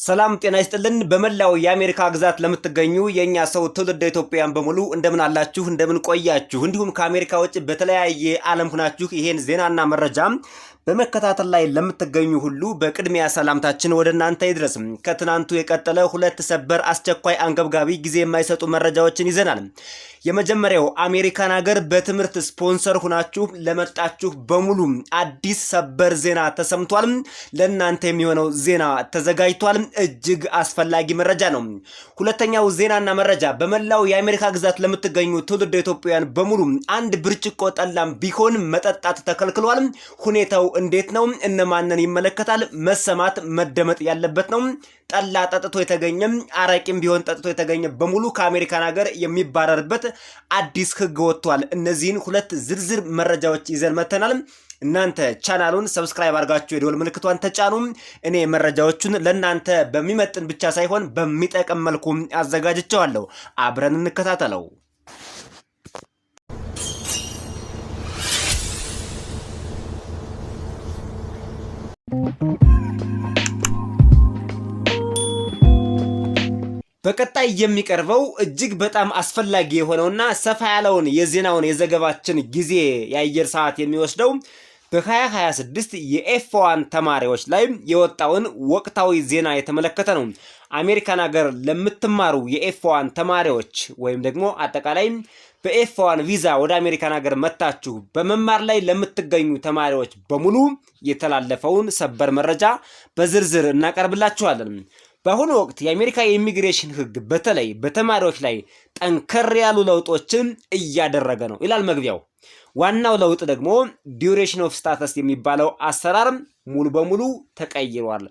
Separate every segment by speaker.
Speaker 1: ሰላም ጤና ይስጥልን በመላው የአሜሪካ ግዛት ለምትገኙ የኛ ሰው ትውልደ ኢትዮጵያውያን በሙሉ እንደምን አላችሁ እንደምን ቆያችሁ እንዲሁም ከአሜሪካ ውጭ በተለያየ ዓለም ሆናችሁ ይሄን ዜናና መረጃ በመከታተል ላይ ለምትገኙ ሁሉ በቅድሚያ ሰላምታችን ወደ እናንተ ይድረስ። ከትናንቱ የቀጠለ ሁለት ሰበር አስቸኳይ አንገብጋቢ ጊዜ የማይሰጡ መረጃዎችን ይዘናል። የመጀመሪያው አሜሪካን ሀገር በትምህርት ስፖንሰር ሆናችሁ ለመጣችሁ በሙሉ አዲስ ሰበር ዜና ተሰምቷል። ለእናንተ የሚሆነው ዜና ተዘጋጅቷል። እጅግ አስፈላጊ መረጃ ነው። ሁለተኛው ዜናና መረጃ በመላው የአሜሪካ ግዛት ለምትገኙ ትውልደ ኢትዮጵያውያን በሙሉ አንድ ብርጭቆ ጠላም ቢሆን መጠጣት ተከልክሏል። ሁኔታው እንዴት ነው? እነማንን ይመለከታል? መሰማት መደመጥ ያለበት ነው። ጠላ ጠጥቶ የተገኘ አረቂም ቢሆን ጠጥቶ የተገኘ በሙሉ ከአሜሪካን ሀገር የሚባረርበት አዲስ ህግ ወጥቷል። እነዚህን ሁለት ዝርዝር መረጃዎች ይዘን መተናል። እናንተ ቻናሉን ሰብስክራይብ አድርጋችሁ የደወል ምልክቷን ተጫኑ። እኔ መረጃዎቹን ለእናንተ በሚመጥን ብቻ ሳይሆን በሚጠቅም መልኩ አዘጋጅቼዋለሁ። አብረን እንከታተለው። በቀጣይ የሚቀርበው እጅግ በጣም አስፈላጊ የሆነውና ሰፋ ያለውን የዘገባችን ጊዜ የአየር ሰዓት የሚወስደው በ2026 የኤፍ1 ተማሪዎች ላይ የወጣውን ወቅታዊ ዜና የተመለከተ ነው። አሜሪካን ሀገር ለምትማሩ የኤፍ1 ተማሪዎች ወይም ደግሞ አጠቃላይ በኤፍ1 ቪዛ ወደ አሜሪካን ሀገር መታችሁ በመማር ላይ ለምትገኙ ተማሪዎች በሙሉ የተላለፈውን ሰበር መረጃ በዝርዝር እናቀርብላችኋለን። በአሁኑ ወቅት የአሜሪካ የኢሚግሬሽን ህግ በተለይ በተማሪዎች ላይ ጠንከር ያሉ ለውጦችን እያደረገ ነው ይላል መግቢያው። ዋናው ለውጥ ደግሞ ዲዩሬሽን ኦፍ ስታተስ የሚባለው አሰራር ሙሉ በሙሉ ተቀይሯል።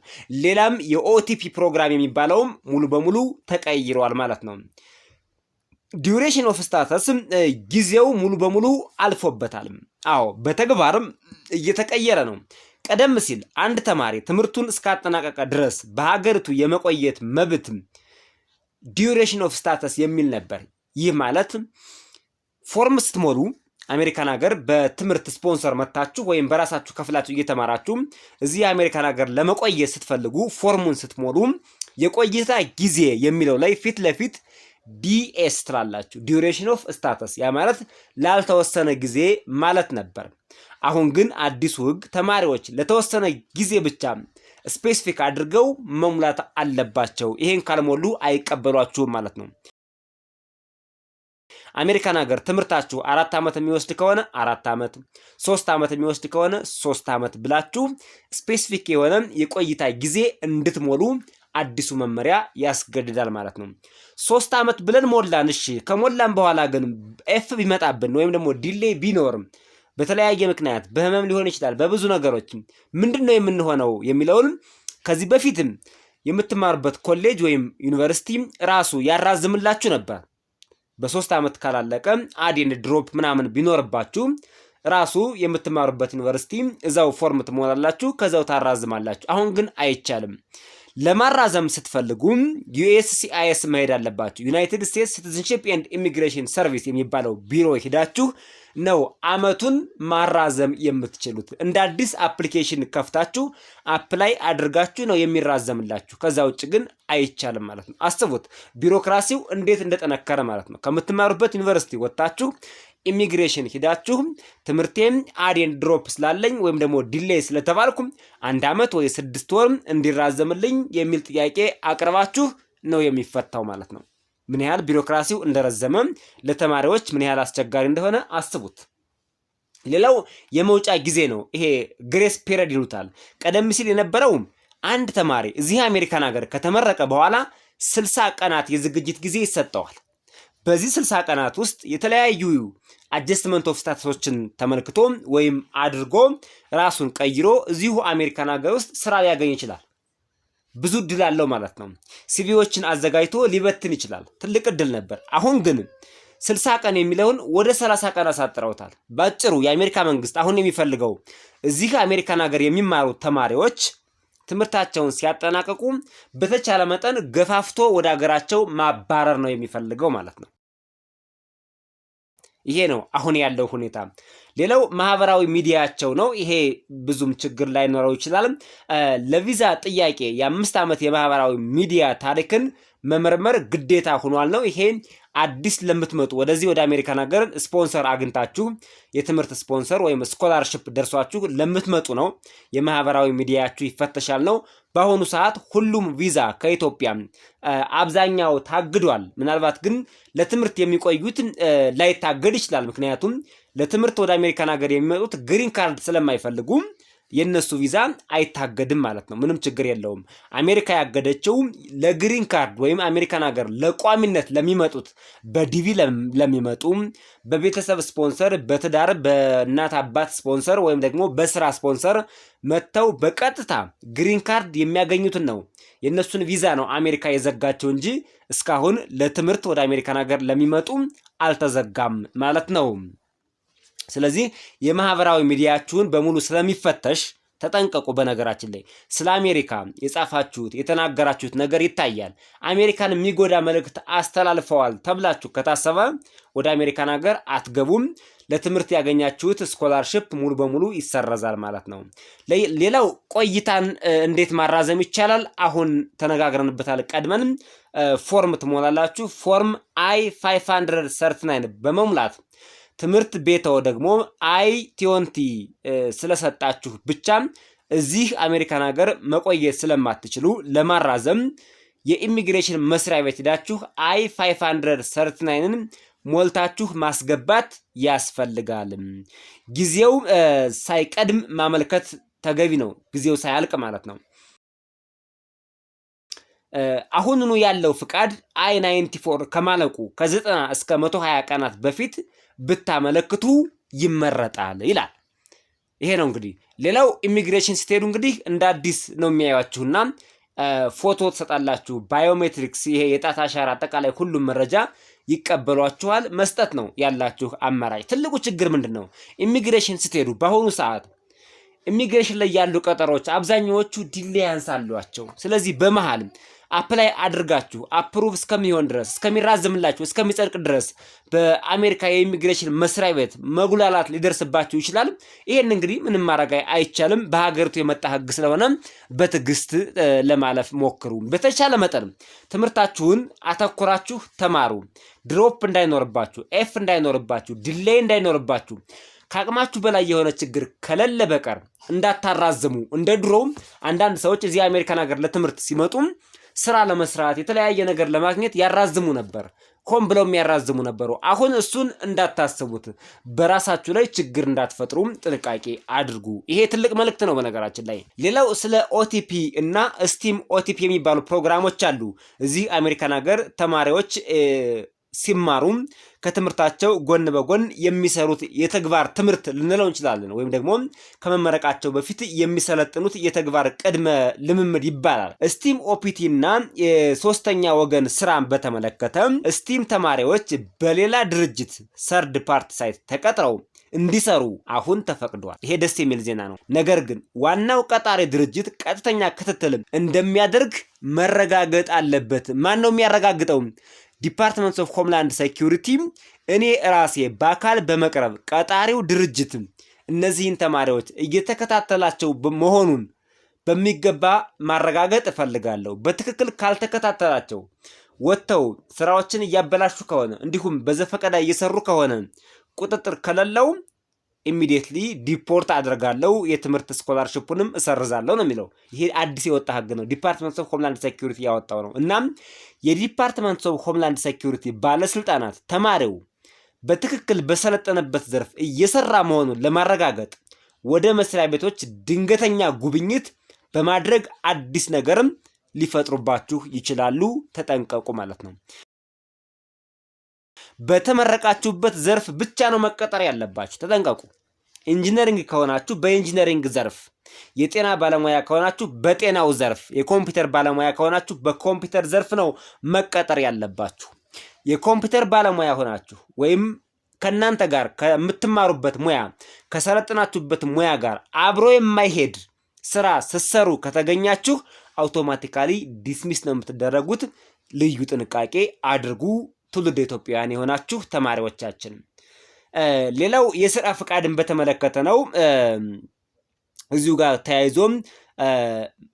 Speaker 1: ሌላም የኦቲፒ ፕሮግራም የሚባለውም ሙሉ በሙሉ ተቀይሯል ማለት ነው። ዲዩሬሽን ኦፍ ስታተስ ጊዜው ሙሉ በሙሉ አልፎበታል። አዎ በተግባርም እየተቀየረ ነው። ቀደም ሲል አንድ ተማሪ ትምህርቱን እስካጠናቀቀ ድረስ በሀገሪቱ የመቆየት መብት ዲዩሬሽን ኦፍ ስታተስ የሚል ነበር። ይህ ማለት ፎርም ስትሞሉ አሜሪካን ሀገር በትምህርት ስፖንሰር መታችሁ ወይም በራሳችሁ ከፍላችሁ እየተማራችሁ እዚህ አሜሪካን ሀገር ለመቆየት ስትፈልጉ ፎርሙን ስትሞሉ የቆይታ ጊዜ የሚለው ላይ ፊት ለፊት ዲኤስ ትላላችሁ፣ ዲዩሬሽን ኦፍ ስታተስ። ያ ማለት ላልተወሰነ ጊዜ ማለት ነበር። አሁን ግን አዲሱ ህግ ተማሪዎች ለተወሰነ ጊዜ ብቻ ስፔሲፊክ አድርገው መሙላት አለባቸው። ይሄን ካልሞሉ አይቀበሏችሁም ማለት ነው። አሜሪካን ሀገር ትምህርታችሁ 4 ዓመት የሚወስድ ከሆነ 4 ዓመት፣ 3 ዓመት የሚወስድ ከሆነ 3 ዓመት ብላችሁ ስፔሲፊክ የሆነ የቆይታ ጊዜ እንድትሞሉ አዲሱ መመሪያ ያስገድዳል ማለት ነው። 3 ዓመት ብለን ሞላን። እሺ ከሞላን በኋላ ግን ኤፍ ቢመጣብን ወይም ደግሞ ዲሌይ ቢኖርም በተለያየ ምክንያት በህመም ሊሆን ይችላል፣ በብዙ ነገሮች ምንድነው የምንሆነው የሚለውን ከዚህ በፊትም የምትማሩበት ኮሌጅ ወይም ዩኒቨርሲቲ ራሱ ያራዝምላችሁ ነበር። በ3 ዓመት ካላለቀ አዲን ድሮፕ ምናምን ቢኖርባችሁ ራሱ የምትማሩበት ዩኒቨርሲቲ እዛው ፎርም ትሞላላችሁ፣ ከዛው ታራዝማላችሁ። አሁን ግን አይቻልም። ለማራዘም ስትፈልጉ USCIS መሄድ አለባችሁ። ዩናይትድ ስቴትስ ሲቲዝንሺፕ ኤንድ ኢሚግሬሽን ሰርቪስ የሚባለው ቢሮ ሄዳችሁ ነው አመቱን ማራዘም የምትችሉት። እንደ አዲስ አፕሊኬሽን ከፍታችሁ አፕላይ አድርጋችሁ ነው የሚራዘምላችሁ። ከዛ ውጭ ግን አይቻልም ማለት ነው። አስቡት ቢሮክራሲው እንዴት እንደጠነከረ ማለት ነው። ከምትማሩበት ዩኒቨርሲቲ ወጣችሁ ኢሚግሬሽን ሂዳችሁ ትምህርቴም አዴን ድሮፕ ስላለኝ ወይም ደግሞ ዲሌይ ስለተባልኩ 1 ዓመት ወይ 6 ወር እንዲራዘምልኝ የሚል ጥያቄ አቅርባችሁ ነው የሚፈታው ማለት ነው። ምን ያህል ቢሮክራሲው እንደረዘመ ለተማሪዎች ምን ያህል አስቸጋሪ እንደሆነ አስቡት። ሌላው የመውጫ ጊዜ ነው። ይሄ ግሬስ ፒሪየድ ይሉታል። ቀደም ሲል የነበረው አንድ ተማሪ እዚህ አሜሪካን ሀገር ከተመረቀ በኋላ 60 ቀናት የዝግጅት ጊዜ ይሰጠዋል። በዚህ 60 ቀናት ውስጥ የተለያዩ አጀስትመንት ኦፍ ስታተሶችን ተመልክቶ ወይም አድርጎ ራሱን ቀይሮ እዚሁ አሜሪካን ሀገር ውስጥ ስራ ሊያገኝ ይችላል። ብዙ እድል አለው ማለት ነው። ሲቪዎችን አዘጋጅቶ ሊበትን ይችላል። ትልቅ እድል ነበር። አሁን ግን 60 ቀን የሚለውን ወደ 30 ቀን አሳጥረውታል። ባጭሩ የአሜሪካ መንግስት አሁን የሚፈልገው እዚህ አሜሪካን ሀገር የሚማሩ ተማሪዎች ትምህርታቸውን ሲያጠናቀቁ በተቻለ መጠን ገፋፍቶ ወደ ሀገራቸው ማባረር ነው የሚፈልገው ማለት ነው። ይሄ ነው አሁን ያለው ሁኔታ። ሌላው ማህበራዊ ሚዲያቸው ነው። ይሄ ብዙም ችግር ላይኖረው ይችላል። ለቪዛ ጥያቄ የ5 ዓመት የማህበራዊ ሚዲያ ታሪክን መመርመር ግዴታ ሆኗል ነው። ይሄ አዲስ ለምትመጡ ወደዚህ ወደ አሜሪካን ሀገር ስፖንሰር አግኝታችሁ የትምህርት ስፖንሰር ወይም ስኮላርሺፕ ደርሷችሁ ለምትመጡ ነው። የማህበራዊ ሚዲያችሁ ይፈተሻል ነው። በአሁኑ ሰዓት ሁሉም ቪዛ ከኢትዮጵያ አብዛኛው ታግዷል። ምናልባት ግን ለትምህርት የሚቆዩት ላይታገድ ይችላል። ምክንያቱም ለትምህርት ወደ አሜሪካን ሀገር የሚመጡት ግሪን ካርድ ስለማይፈልጉ የነሱ ቪዛ አይታገድም ማለት ነው። ምንም ችግር የለውም። አሜሪካ ያገደችው ለግሪን ካርድ ወይም አሜሪካን ሀገር ለቋሚነት ለሚመጡት በዲቪ ለሚመጡ በቤተሰብ ስፖንሰር፣ በትዳር በእናት አባት ስፖንሰር ወይም ደግሞ በስራ ስፖንሰር መጥተው በቀጥታ ግሪን ካርድ የሚያገኙትን ነው። የነሱን ቪዛ ነው አሜሪካ የዘጋቸው እንጂ እስካሁን ለትምህርት ወደ አሜሪካን ሀገር ለሚመጡ አልተዘጋም ማለት ነው። ስለዚህ የማህበራዊ ሚዲያችሁን በሙሉ ስለሚፈተሽ ተጠንቀቁ። በነገራችን ላይ ስለ አሜሪካ የጻፋችሁት የተናገራችሁት ነገር ይታያል። አሜሪካን የሚጎዳ መልእክት አስተላልፈዋል ተብላችሁ ከታሰበ ወደ አሜሪካን ሀገር አትገቡም። ለትምህርት ያገኛችሁት ስኮላርሺፕ ሙሉ በሙሉ ይሰረዛል ማለት ነው። ሌላው ቆይታን እንዴት ማራዘም ይቻላል? አሁን ተነጋግረንበታል። ቀድመን ፎርም ትሞላላችሁ። ፎርም I-539 በመሙላት ትምህርት ቤተው ደግሞ I-20 ስለሰጣችሁ ብቻ እዚህ አሜሪካን ሀገር መቆየት ስለማትችሉ ለማራዘም የኢሚግሬሽን መስሪያ ቤት ሄዳችሁ I-539ን ሞልታችሁ ማስገባት ያስፈልጋል። ጊዜው ሳይቀድም ማመልከት ተገቢ ነው። ጊዜው ሳያልቅ ማለት ነው። አሁንኑ ያለው ፍቃድ I-94 ከማለቁ ከ90 እስከ 120 ቀናት በፊት ብታመለክቱ ይመረጣል ይላል። ይሄ ነው እንግዲህ። ሌላው ኢሚግሬሽን ስትሄዱ እንግዲህ እንደ አዲስ ነው የሚያዩአችሁና ፎቶ ትሰጣላችሁ። ባዮሜትሪክስ፣ ይሄ የጣት አሻራ፣ አጠቃላይ ሁሉም መረጃ ይቀበሏችኋል። መስጠት ነው ያላችሁ አማራጭ። ትልቁ ችግር ምንድን ነው? ኢሚግሬሽን ስትሄዱ በአሁኑ ሰዓት ኢሚግሬሽን ላይ ያሉ ቀጠሮች አብዛኛዎቹ ዲሌያንስ አሏቸው። ስለዚህ በመሃል አፕላይ አድርጋችሁ አፕሩቭ እስከሚሆን ድረስ እስከሚራዘምላችሁ እስከሚጸድቅ ድረስ በአሜሪካ የኢሚግሬሽን መስሪያ ቤት መጉላላት ሊደርስባችሁ ይችላል። ይሄን እንግዲህ ምንም ማድረግ አይቻልም። በሀገሪቱ የመጣ ሕግ ስለሆነ በትዕግስት ለማለፍ ሞክሩ። በተቻለ መጠን ትምህርታችሁን አተኩራችሁ ተማሩ። ድሮፕ እንዳይኖርባችሁ፣ ኤፍ እንዳይኖርባችሁ፣ ዲሌይ እንዳይኖርባችሁ ከአቅማችሁ በላይ የሆነ ችግር ከሌለ በቀር እንዳታራዝሙ። እንደ ድሮው አንዳንድ ሰዎች እዚህ አሜሪካን ሀገር ለትምህርት ሲመጡ ስራ ለመስራት የተለያየ ነገር ለማግኘት ያራዝሙ ነበር። ሆን ብለው የሚያራዝሙ ነበሩ። አሁን እሱን እንዳታስቡት፣ በራሳችሁ ላይ ችግር እንዳትፈጥሩ ጥንቃቄ አድርጉ። ይሄ ትልቅ መልእክት ነው በነገራችን ላይ። ሌላው ስለ ኦቲፒ እና ስቲም ኦቲፒ የሚባሉ ፕሮግራሞች አሉ። እዚህ አሜሪካን ሀገር ተማሪዎች ሲማሩም ከትምህርታቸው ጎን በጎን የሚሰሩት የተግባር ትምህርት ልንለው እንችላለን። ወይም ደግሞ ከመመረቃቸው በፊት የሚሰለጥኑት የተግባር ቅድመ ልምምድ ይባላል። ስቲም ኦፒቲ እና የሶስተኛ ወገን ስራን በተመለከተ ስቲም ተማሪዎች በሌላ ድርጅት ሰርድ ፓርቲ ሳይት ተቀጥረው እንዲሰሩ አሁን ተፈቅዷል። ይሄ ደስ የሚል ዜና ነው። ነገር ግን ዋናው ቀጣሪ ድርጅት ቀጥተኛ ክትትልም እንደሚያደርግ መረጋገጥ አለበት። ማን ነው የሚያረጋግጠው? ዲፓርትመንት ኦፍ ሆምላንድ ሴኩሪቲ እኔ ራሴ በአካል በመቅረብ ቀጣሪው ድርጅት እነዚህን ተማሪዎች እየተከታተላቸው መሆኑን በሚገባ ማረጋገጥ እፈልጋለሁ። በትክክል ካልተከታተላቸው ወጥተው ስራዎችን እያበላሹ ከሆነ እንዲሁም በዘፈቀዳ እየሰሩ ከሆነ ቁጥጥር ከሌለው ኢሚዲየትሊ ዲፖርት አደርጋለሁ፣ የትምህርት ስኮላርሺፑንም እሰርዛለሁ ነው የሚለው። ይሄ አዲስ የወጣ ህግ ነው። ዲፓርትመንት ኦፍ ሆምላንድ ሴኩሪቲ ያወጣው ነው። እናም የዲፓርትመንት ኦፍ ሆምላንድ ሴኩሪቲ ባለስልጣናት ተማሪው በትክክል በሰለጠነበት ዘርፍ እየሰራ መሆኑን ለማረጋገጥ ወደ መስሪያ ቤቶች ድንገተኛ ጉብኝት በማድረግ አዲስ ነገርም ሊፈጥሩባችሁ ይችላሉ። ተጠንቀቁ ማለት ነው። በተመረቃችሁበት ዘርፍ ብቻ ነው መቀጠር ያለባችሁ። ተጠንቀቁ። ኢንጂነሪንግ ከሆናችሁ በኢንጂነሪንግ ዘርፍ፣ የጤና ባለሙያ ከሆናችሁ በጤናው ዘርፍ፣ የኮምፒውተር ባለሙያ ከሆናችሁ በኮምፒውተር ዘርፍ ነው መቀጠር ያለባችሁ። የኮምፒውተር ባለሙያ ሆናችሁ ወይም ከእናንተ ጋር ከምትማሩበት ሙያ ከሰለጠናችሁበት ሙያ ጋር አብሮ የማይሄድ ስራ ስትሰሩ ከተገኛችሁ አውቶማቲካሊ ዲስሚስ ነው የምትደረጉት። ልዩ ጥንቃቄ አድርጉ። ትውልደ ኢትዮጵያውያን የሆናችሁ ተማሪዎቻችን ሌላው የስራ ፍቃድን በተመለከተ ነው። እዚሁ ጋር ተያይዞም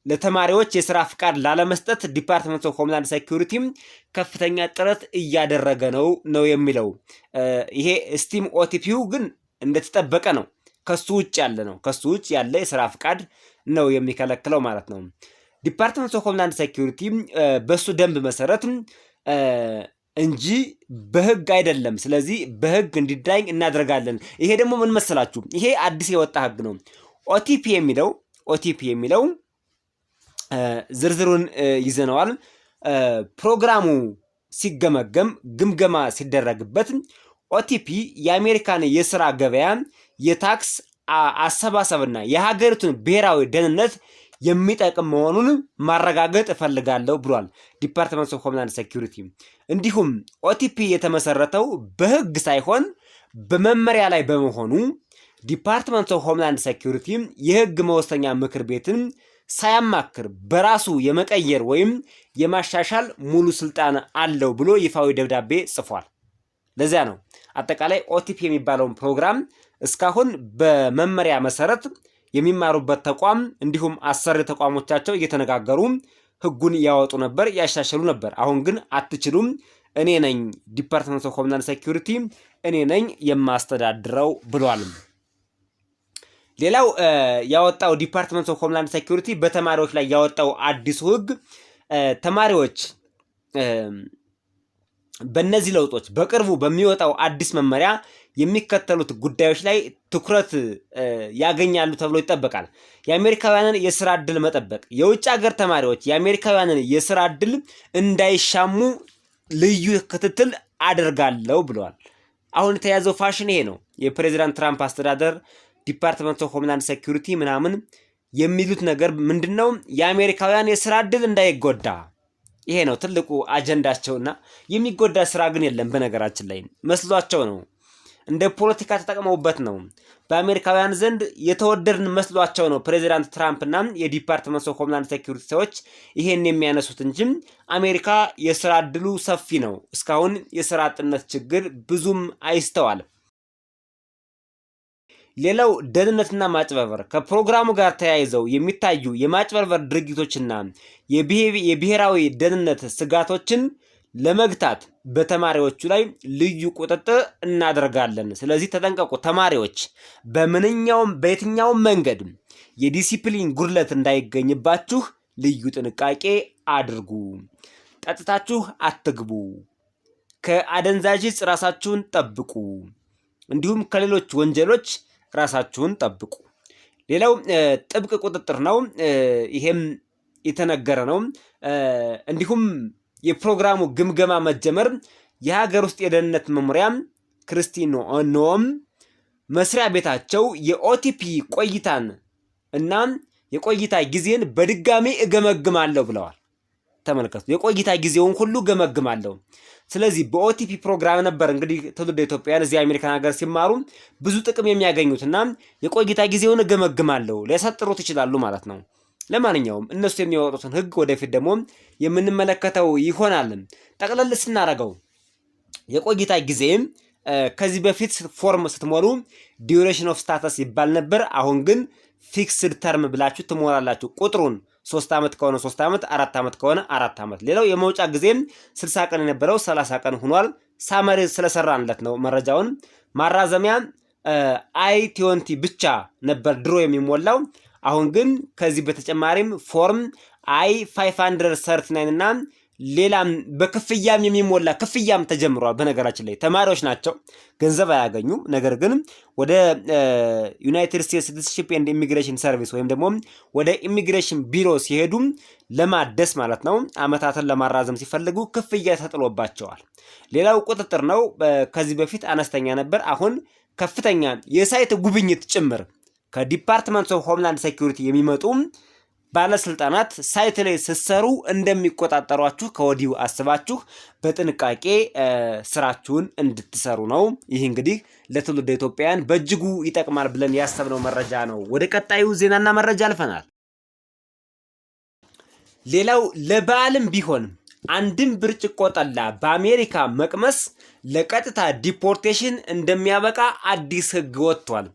Speaker 1: ለተማሪዎች የስራ ፍቃድ ላለመስጠት ዲፓርትመንት ኦፍ ሆምላንድ ሴኩሪቲ ከፍተኛ ጥረት እያደረገ ነው የሚለው። ይሄ ስቲም ኦቲፒው ግን እንደተጠበቀ ነው። ከሱ ውጭ ያለ ነው። ከሱ ውጭ ያለ የስራ ፍቃድ ነው የሚከለክለው ማለት ነው። ዲፓርትመንት ኦፍ ሆምላንድ ሴኩሪቲ በሱ ደንብ መሰረት እንጂ በህግ አይደለም። ስለዚህ በህግ እንዲዳኝ እናደርጋለን። ይሄ ደግሞ ምን መሰላችሁ? ይሄ አዲስ የወጣ ህግ ነው። ኦቲፒ የሚለው ዝርዝሩን ይዘነዋል። ፕሮግራሙ ሲገመገም ግምገማ ሲደረግበት ኦቲፒ የአሜሪካን የስራ ገበያ የታክስ አሰባሰብና የሀገሪቱን ብሔራዊ ደህንነት የሚጠቅም መሆኑን ማረጋገጥ እፈልጋለሁ ብሏል ዲፓርትመንት ኦፍ ሆምላንድ ሴኩሪቲ። እንዲሁም ኦቲፒ የተመሰረተው በህግ ሳይሆን በመመሪያ ላይ በመሆኑ ዲፓርትመንት ኦፍ ሆምላንድ ሴኩሪቲ የህግ መወሰኛ ምክር ቤትን ሳያማክር በራሱ የመቀየር ወይም የማሻሻል ሙሉ ስልጣን አለው ብሎ ይፋዊ ደብዳቤ ጽፏል። ለዚያ ነው አጠቃላይ ኦቲፒ የሚባለውን ፕሮግራም እስካሁን በመመሪያ መሰረት የሚማሩበት ተቋም እንዲሁም አሰሪ ተቋሞቻቸው እየተነጋገሩ ህጉን ያወጡ ነበር፣ ያሻሽሉ ነበር። አሁን ግን አትችሉም፣ እኔ ነኝ ዲፓርትመንት ኦፍ ሆምላንድ ሴኩሪቲ እኔ ነኝ የማስተዳድረው ብሏል። ሌላው ያወጣው ዲፓርትመንት ኦፍ ሆምላንድ ሴኩሪቲ በተማሪዎች ላይ ያወጣው አዲሱ ህግ ተማሪዎች በእነዚህ ለውጦች በቅርቡ በሚወጣው አዲስ መመሪያ የሚከተሉት ጉዳዮች ላይ ትኩረት ያገኛሉ ተብሎ ይጠበቃል። የአሜሪካውያንን የስራ ዕድል መጠበቅ። የውጭ ሀገር ተማሪዎች የአሜሪካውያንን የስራ ዕድል እንዳይሻሙ ልዩ ክትትል አደርጋለሁ ብለዋል። አሁን የተያዘው ፋሽን ይሄ ነው። የፕሬዚዳንት ትራምፕ አስተዳደር ዲፓርትመንት ኦፍ ሆምላንድ ሴኩሪቲ ምናምን የሚሉት ነገር ምንድነው? የአሜሪካውያን የስራ ዕድል እንዳይጎዳ። ይሄ ነው ትልቁ አጀንዳቸውና የሚጎዳ ስራ ግን የለም። በነገራችን ላይ መስሏቸው ነው፣ እንደ ፖለቲካ ተጠቅመውበት ነው። በአሜሪካውያን ዘንድ የተወደድን መስሏቸው ነው ፕሬዚዳንት ትራምፕ እና የዲፓርትመንት ኦፍ ሆምላንድ ሴኩሪቲ ሰዎች ይሄን የሚያነሱት እንጂ አሜሪካ የስራ ዕድሉ ሰፊ ነው። እስካሁን የስራ አጥነት ችግር ብዙም አይስተዋልም። ሌላው ደህንነትና ማጭበርበር። ከፕሮግራሙ ጋር ተያይዘው የሚታዩ የማጭበርበር ድርጊቶችና የብሔራዊ ደህንነት ስጋቶችን ለመግታት በተማሪዎቹ ላይ ልዩ ቁጥጥር እናደርጋለን። ስለዚህ ተጠንቀቁ ተማሪዎች። በየትኛውም መንገድ የዲሲፕሊን ጉድለት እንዳይገኝባችሁ ልዩ ጥንቃቄ አድርጉ። ጠጥታችሁ አትግቡ። ከአደንዛዥ ዕፅ ራሳችሁን ጠብቁ። እንዲሁም ከሌሎች ወንጀሎች ራሳችሁን ጠብቁ። ሌላው ጥብቅ ቁጥጥር ነው። ይሄም የተነገረ ነው። እንዲሁም የፕሮግራሙ ግምገማ መጀመር የሀገር ውስጥ የደህንነት መምሪያ ክሪስቲ ኖም መስሪያ ቤታቸው የኦቲፒ ቆይታን እና የቆይታ ጊዜን በድጋሚ እገመግማለሁ ብለዋል። ተመልከቱ፣ የቆይታ ጊዜውን ሁሉ እገመግማለሁ። ስለዚህ በኦቲፒ ፕሮግራም ነበር እንግዲህ ትውልደ ኢትዮጵያውያን እዚህ አሜሪካን ሀገር ሲማሩ ብዙ ጥቅም የሚያገኙትና የቆይታ ጊዜውን እገመግማለሁ ሊያሳጥሩት ይችላሉ ማለት ነው። ለማንኛውም እነሱ የሚያወጡትን ህግ ወደፊት ደግሞ የምንመለከተው ይሆናል። ጠቅለል ስናደርገው የቆይታ ጊዜ ከዚህ በፊት ፎርም ስትሞሉ ዲዩሬሽን ኦፍ ስታተስ ይባል ነበር። አሁን ግን ፊክስድ ተርም ብላችሁ ትሞላላችሁ ቁጥሩን 3 ዓመት ከሆነ 3 ዓመት፣ 4 ዓመት ከሆነ 4 ዓመት። ሌላው የመውጫ ጊዜም 60 ቀን የነበረው 30 ቀን ሆኗል። ሳመሪ ስለሰራንለት ነው መረጃውን። ማራዘሚያ I-20 ብቻ ነበር ድሮ የሚሞላው። አሁን ግን ከዚህ በተጨማሪም ፎርም I-539 እና ሌላም በክፍያም የሚሞላ ክፍያም ተጀምሯል። በነገራችን ላይ ተማሪዎች ናቸው፣ ገንዘብ አያገኙም። ነገር ግን ወደ ዩናይትድ ስቴትስ ሲቲዝንሺፕ ኤንድ ኢሚግሬሽን ሰርቪስ ወይም ደግሞ ወደ ኢሚግሬሽን ቢሮ ሲሄዱ ለማደስ ማለት ነው አመታትን ለማራዘም ሲፈልጉ ክፍያ ተጥሎባቸዋል። ሌላው ቁጥጥር ነው። ከዚህ በፊት አነስተኛ ነበር፣ አሁን ከፍተኛ የሳይት ጉብኝት ጭምር ከዲፓርትመንት ኦፍ ሆምላንድ ሴኩሪቲ የሚመጡ ባለስልጣናት ሳይት ላይ ስትሰሩ እንደሚቆጣጠሯችሁ ከወዲሁ አስባችሁ በጥንቃቄ ስራችሁን እንድትሰሩ ነው። ይህ እንግዲህ ለትውልደ ኢትዮጵያውያን በእጅጉ ይጠቅማል ብለን ያሰብነው መረጃ ነው። ወደ ቀጣዩ ዜናና መረጃ አልፈናል። ሌላው ለበዓልም ቢሆን አንድም ብርጭቆ ጠላ በአሜሪካ መቅመስ ለቀጥታ ዲፖርቴሽን እንደሚያበቃ አዲስ ሕግ ወጥቷል።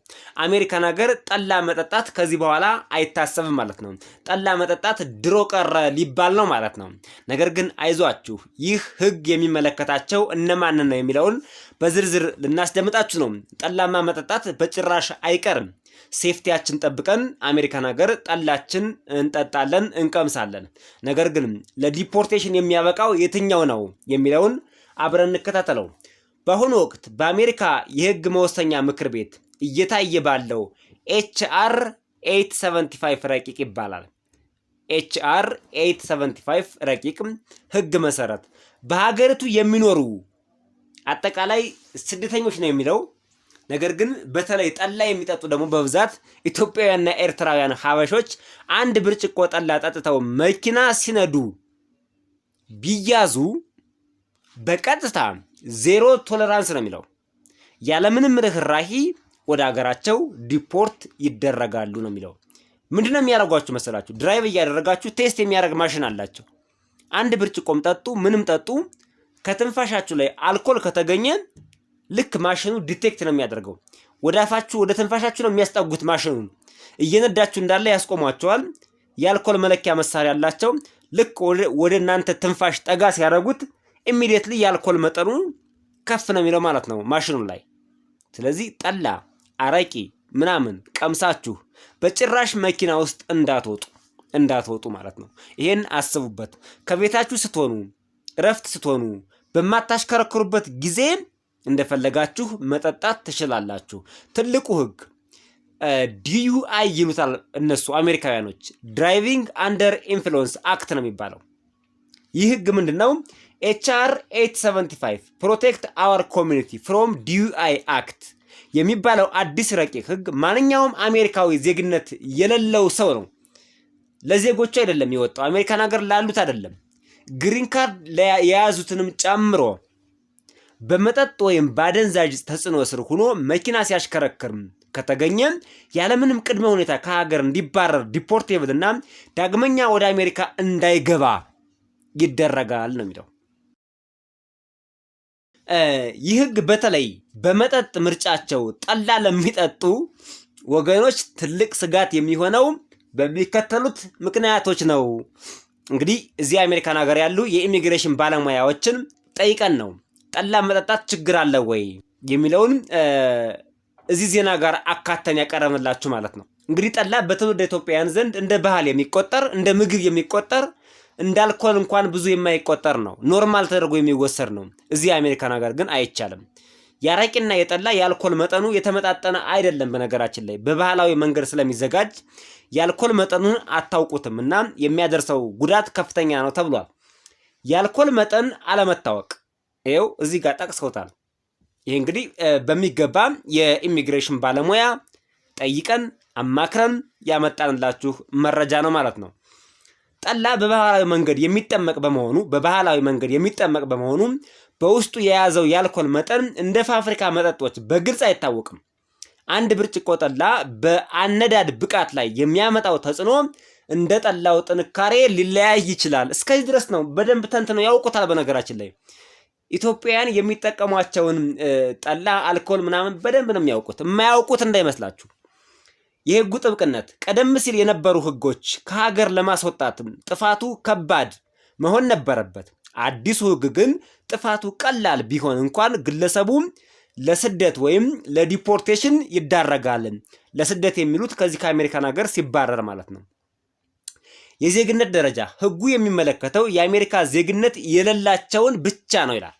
Speaker 1: አሜሪካን ሀገር ጠላ መጠጣት ከዚህ በኋላ አይታሰብም ማለት ነው። ጠላ መጠጣት ድሮ ቀረ ሊባል ነው ማለት ነው። ነገር ግን አይዟችሁ፣ ይህ ሕግ የሚመለከታቸው እነማንን ነው የሚለውን በዝርዝር ልናስደምጣችሁ ነው። ጠላማ መጠጣት በጭራሽ አይቀርም። ሴፍቲያችን ጠብቀን አሜሪካን ሀገር ጠላችን እንጠጣለን፣ እንቀምሳለን። ነገር ግን ለዲፖርቴሽን የሚያበቃው የትኛው ነው የሚለውን አብረን እንከታተለው። በአሁኑ ወቅት በአሜሪካ የህግ መወሰኛ ምክር ቤት እየታየ ባለው HR 875 ረቂቅ ይባላል። HR 875 ረቂቅ ህግ መሰረት በሀገሪቱ የሚኖሩ አጠቃላይ ስደተኞች ነው የሚለው። ነገር ግን በተለይ ጠላ የሚጠጡ ደግሞ በብዛት ኢትዮጵያውያንና ኤርትራውያን ሀበሾች አንድ ብርጭቆ ጠላ ጠጥተው መኪና ሲነዱ ቢያዙ በቀጥታ ዜሮ ቶለራንስ ነው የሚለው። ያለምንም ርህራሄ ወደ ሀገራቸው ዲፖርት ይደረጋሉ ነው የሚለው። ምንድነው የሚያደርጓችሁ መሰላችሁ? ድራይቭ እያደረጋችሁ ቴስት የሚያደርግ ማሽን አላቸው። አንድ ብርጭቆም ጠጡ ምንም ጠጡ፣ ከትንፋሻችሁ ላይ አልኮል ከተገኘ ልክ ማሽኑ ዲቴክት ነው የሚያደርገው። ወደ አፋችሁ ወደ ትንፋሻችሁ ነው የሚያስጠጉት። ማሽኑን እየነዳችሁ እንዳለ ያስቆሟቸዋል። የአልኮል መለኪያ መሳሪያ አላቸው። ልክ ወደ እናንተ ትንፋሽ ጠጋ ሲያደርጉት ኢሚዲየትሊ የአልኮል መጠኑ ከፍ ነው የሚለው ማለት ነው ማሽኑ ላይ። ስለዚህ ጠላ፣ አረቂ ምናምን ቀምሳችሁ በጭራሽ መኪና ውስጥ እንዳትወጡ ማለት ነው። ይሄን አስቡበት። ከቤታችሁ ስትሆኑ፣ እረፍት ስትሆኑ፣ በማታሽከረክሩበት ጊዜ እንደፈለጋችሁ መጠጣት ትችላላችሁ። ትልቁ ህግ DUI ይሉታል እነሱ አሜሪካውያኖች፣ ድራይቪንግ አንደር ኢንፍሉዌንስ አክት ነው የሚባለው። ይህ ህግ ምንድነው? HR 875 ፕሮቴክት አወር ኮሚኒቲ ፍሮም DUI አክት የሚባለው አዲስ ረቂቅ ህግ ማንኛውም አሜሪካዊ ዜግነት የሌለው ሰው ነው። ለዜጎቹ አይደለም የወጣው፣ አሜሪካን ሀገር ላሉት አይደለም፣ ግሪን ካርድ የያዙትንም ጨምሮ በመጠጥ ወይም በአደንዛዥ ተጽዕኖ ስር ሆኖ መኪና ሲያሽከረክር ከተገኘ ያለምንም ቅድመ ሁኔታ ከሀገር እንዲባረር ዲፖርቴብል እና ዳግመኛ ወደ አሜሪካ እንዳይገባ ይደረጋል ነው የሚለው። ይህ ህግ በተለይ በመጠጥ ምርጫቸው ጠላ ለሚጠጡ ወገኖች ትልቅ ስጋት የሚሆነው በሚከተሉት ምክንያቶች ነው። እንግዲህ እዚህ አሜሪካን ሀገር ያሉ የኢሚግሬሽን ባለሙያዎችን ጠይቀን ነው ጠላ መጠጣት ችግር አለ ወይ የሚለውን እዚህ ዜና ጋር አካተን ያቀረብንላችሁ ማለት ነው። እንግዲህ ጠላ በትውልደ ኢትዮጵያውያን ዘንድ እንደ ባህል የሚቆጠር እንደ ምግብ የሚቆጠር እንደ አልኮል እንኳን ብዙ የማይቆጠር ነው። ኖርማል ተደርጎ የሚወሰድ ነው። እዚህ አሜሪካን ሀገር ግን አይቻልም። የአረቂና የጠላ የአልኮል መጠኑ የተመጣጠነ አይደለም። በነገራችን ላይ በባህላዊ መንገድ ስለሚዘጋጅ የአልኮል መጠኑን አታውቁትም እና የሚያደርሰው ጉዳት ከፍተኛ ነው ተብሏል። የአልኮል መጠን አለመታወቅ ይኸው እዚህ ጋር ጠቅሰውታል። ይህ እንግዲህ በሚገባ የኢሚግሬሽን ባለሙያ ጠይቀን አማክረን ያመጣንላችሁ መረጃ ነው ማለት ነው። ጠላ በባህላዊ መንገድ የሚጠመቅ በመሆኑ በውስጡ የያዘው የአልኮል መጠን እንደ ፋብሪካ መጠጦች በግልጽ አይታወቅም። አንድ ብርጭቆ ጠላ በአነዳድ ብቃት ላይ የሚያመጣው ተጽዕኖ እንደ ጠላው ጥንካሬ ሊለያይ ይችላል። እስከዚህ ድረስ ነው በደንብ ተንትነው ያውቁታል። በነገራችን ላይ ኢትዮጵያውያን የሚጠቀሟቸውን ጠላ፣ አልኮል ምናምን በደንብ ነው የሚያውቁት። የማያውቁት እንዳይመስላችሁ። የህጉ ጥብቅነት ቀደም ሲል የነበሩ ህጎች ከሀገር ለማስወጣት ጥፋቱ ከባድ መሆን ነበረበት። አዲሱ ህግ ግን ጥፋቱ ቀላል ቢሆን እንኳን ግለሰቡ ለስደት ወይም ለዲፖርቴሽን ይዳረጋል። ለስደት የሚሉት ከዚህ ከአሜሪካን ሀገር ሲባረር ማለት ነው። የዜግነት ደረጃ ህጉ የሚመለከተው የአሜሪካ ዜግነት የሌላቸውን ብቻ ነው ይላል።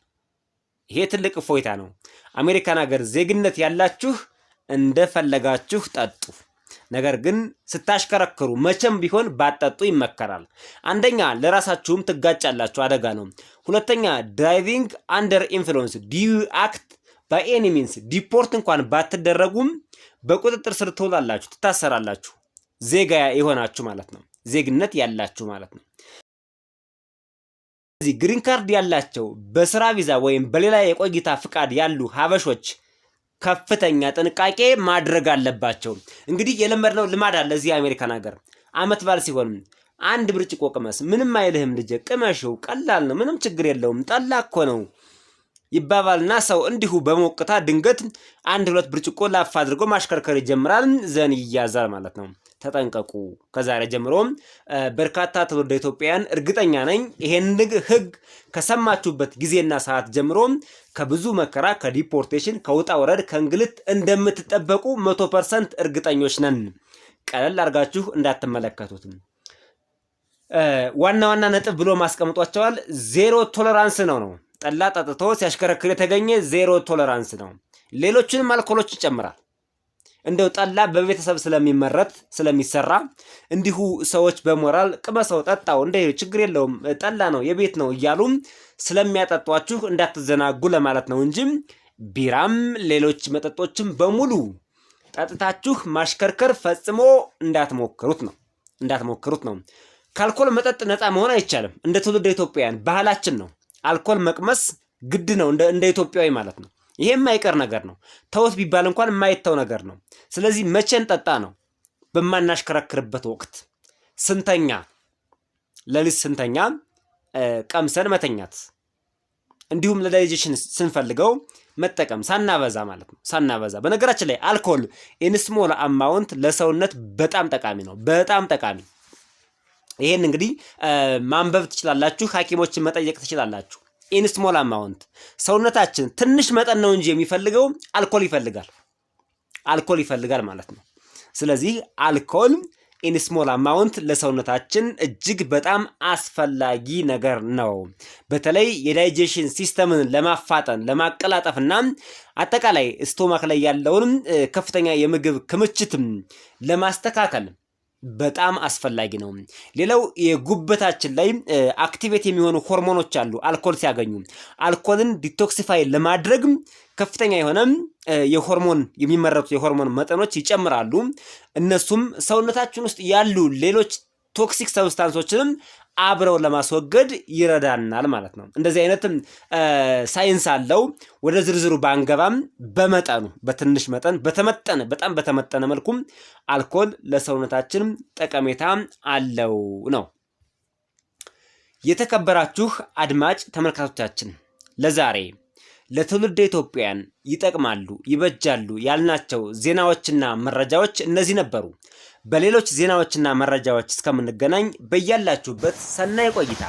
Speaker 1: ይሄ ትልቅ እፎይታ ነው። አሜሪካን ሀገር ዜግነት ያላችሁ እንደፈለጋችሁ ጠጡ። ነገር ግን ስታሽከረክሩ መቼም ቢሆን ባጠጡ ይመከራል። አንደኛ ለራሳችሁም ትጋጫላችሁ፣ አደጋ ነው። ሁለተኛ ድራይቪንግ አንደር ኢንፍሉዌንስ DUI አክት ባይ ኤኒ ሚንስ ዲፖርት እንኳን ባትደረጉም በቁጥጥር ስር ትውላላችሁ፣ ትታሰራላችሁ። ዜጋ የሆናችሁ ማለት ነው፣ ዜግነት ያላችሁ ማለት ነው። እዚህ ግሪን ካርድ ያላቸው በስራ ቪዛ ወይም በሌላ የቆይታ ፍቃድ ያሉ ሀበሾች ከፍተኛ ጥንቃቄ ማድረግ አለባቸው። እንግዲህ የለመድነው ልማድ አለ እዚህ አሜሪካን ሀገር። አመት በዓል ሲሆን አንድ ብርጭቆ ቅመስ፣ ምንም አይልህም ልጄ፣ ቅመሽው፣ ቀላል ነው፣ ምንም ችግር የለውም፣ ጠላ እኮ ነው ይባባልና ሰው እንዲሁ በሞቅታ ድንገት 1-2 ብርጭቆ ላፍ አድርጎ ማሽከርከር ይጀምራል። ዘን ይያዛል ማለት ነው። ተጠንቀቁ። ከዛሬ ጀምሮ በርካታ ትውልደ ኢትዮጵያውያን እርግጠኛ ነኝ ይሄን ህግ ከሰማችሁበት ጊዜና ሰዓት ጀምሮ ከብዙ መከራ፣ ከዲፖርቴሽን፣ ከውጣ ወረድ፣ ከእንግልት እንደምትጠበቁ 100% እርግጠኞች ነን። ቀለል አድርጋችሁ እንዳትመለከቱት። ዋና ዋና ነጥብ ብሎ ማስቀምጧቸዋል። 0 ቶለራንስ ነው። ጠላ ጠጥቶ ሲያሽከረክር የተገኘ 0 ቶለራንስ ነው። ሌሎችንም አልኮሎች ይጨምራል። እንደው ጠላ በቤተሰብ ስለሚመረት ስለሚሰራ እንዲሁ ሰዎች በሞራል ቅመሰው ጠጣው እንደ ችግር የለውም ጠላ ነው የቤት ነው እያሉ ስለሚያጠጧችሁ እንዳትዘናጉ ለማለት ነው እንጂ ቢራም ሌሎች መጠጦችም በሙሉ ጠጥታችሁ ማሽከርከር ፈጽሞ እንዳትሞክሩት ነው። ከአልኮል መጠጥ ነፃ መሆን አይቻልም። እንደ ትውልደ ኢትዮጵያውያን ባህላችን ነው። አልኮል መቅመስ ግድ ነው እንደ ኢትዮጵያዊ ማለት ነው። ይሄ የማይቀር ነገር ነው። ተውት ቢባል እንኳን የማይተው ነገር ነው። ስለዚህ መቼን ጠጣ ነው? በማናሽከረክርበት ወቅት ስንተኛ፣ ለሊት ስንተኛ ቀምሰን መተኛት፣ እንዲሁም ለዳይጀሽን ስንፈልገው መጠቀም ሳናበዛ ማለት ነው። ሳናበዛ። በነገራችን ላይ አልኮል ኢን ስሞል አማውንት ለሰውነት በጣም ጠቃሚ ነው። በጣም ጠቃሚ። ይሄን እንግዲህ ማንበብ ትችላላችሁ፣ ሐኪሞችን መጠየቅ ትችላላችሁ። ኢን ስሞል አማውንት ሰውነታችን ትንሽ መጠን ነው እንጂ የሚፈልገው አልኮል ይፈልጋል ማለት ነው። ስለዚህ አልኮል ኢን ስሞል አማውንት ለሰውነታችን እጅግ በጣም አስፈላጊ ነገር ነው። በተለይ የዳይጀሽን ሲስተምን ለማፋጠን ለማቀላጠፍና አጠቃላይ ስቶማክ ላይ ያለውን ከፍተኛ የምግብ ክምችት ለማስተካከል በጣም አስፈላጊ ነው። ሌላው የጉበታችን ላይ አክቲቬት የሚሆኑ ሆርሞኖች አሉ። አልኮል ሲያገኙ አልኮልን ዲቶክሲፋይ ለማድረግ ከፍተኛ የሆነ የሚመረቱ የሆርሞን መጠኖች ይጨምራሉ። እነሱም ሰውነታችን ውስጥ ያሉ ሌሎች ቶክሲክ ሰብስታንሶችንም አብረው ለማስወገድ ይረዳናል ማለት ነው። እንደዚህ አይነት ሳይንስ አለው። ወደ ዝርዝሩ ባንገባም በመጠኑ በትንሽ መጠን በጣም በተመጠነ መልኩ አልኮል ለሰውነታችን ጠቀሜታ አለው ነው። የተከበራችሁ አድማጭ ተመልካቾቻችን ለዛሬ ለትውልደ ኢትዮጵያውያን ይጠቅማሉ፣ ይበጃሉ ያልናቸው ዜናዎችና መረጃዎች እነዚህ ነበሩ። በሌሎች ዜናዎችና መረጃዎች እስከምንገናኝ በያላችሁበት ሰናይ ቆይታ